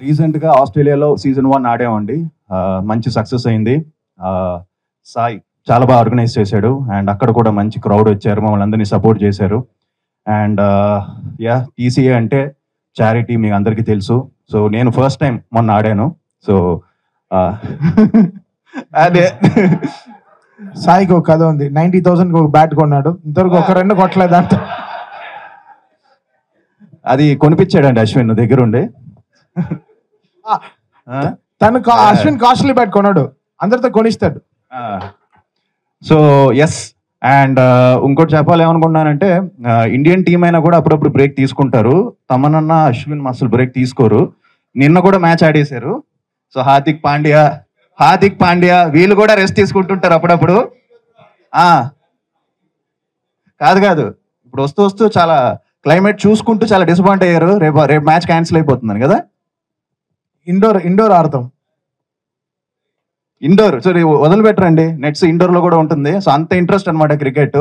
రీసెంట్గా ఆస్ట్రేలియాలో సీజన్ 1 ఆడామండి. మంచి సక్సెస్ అయింది. సాయి చాలా బాగా ఆర్గనైజ్ చేశాడు అండ్ అక్కడ కూడా మంచి క్రౌడ్ వచ్చారు, మమ్మల్ని అందరినీ సపోర్ట్ చేశారు. అండ్ టీసీఏ అంటే చారిటీ మీకు అందరికీ తెలుసు. సో నేను ఫస్ట్ టైం మొన్న ఆడాను. సో అదే సాయికి ఒక కథ ఉంది. 90,000 ఒక బ్యాట్ కొన్నాడు, ఇంతవరకు ఒక రెండు కొట్టలేదు అంట. అది కొనిపించాడండి అశ్విన్ దగ్గరుండి. తను అశ్విన్ కాస్ట్లీ బ్యాట్ కొన్నాడు, అందరితో కొనిస్తాడు. సో ఎస్, అండ్ ఇంకోటి చెప్పాలి ఏమనుకున్నానంటే ఇండియన్ టీం అయినా కూడా అప్పుడప్పుడు బ్రేక్ తీసుకుంటారు. తమనన్న అశ్విన్ అసలు బ్రేక్ తీసుకోరు. నిన్న కూడా మ్యాచ్ ఆడేశారు. సో హార్దిక్ పాండ్యా వీళ్ళు కూడా రెస్ట్ తీసుకుంటుంటారు అప్పుడప్పుడు. కాదు ఇప్పుడు వస్తూ చాలా క్లైమేట్ చూసుకుంటూ చాలా డిసప్పాయింట్ అయ్యారు. రేపు మ్యాచ్ క్యాన్సిల్ అయిపోతుందని కదా. ఇండోర్ ఆడతాం. ఇండోర్ సరే వదిలిపెట్టరండి, నెట్స్ ఇండోర్ లో కూడా ఉంటుంది. సో అంత ఇంట్రెస్ట్ అనమాట cricket.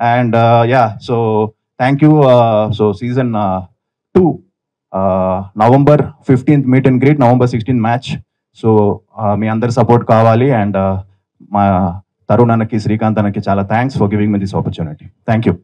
And so thank you. So season 2 November 15th meet and greet, November 16th match. So మీ అందరి సపోర్ట్ కావాలి. అండ్ మా తరుణ్ అన్నకి, శ్రీకాంత్ అన్నకి చాలా thanks for giving me this opportunity. Thank you.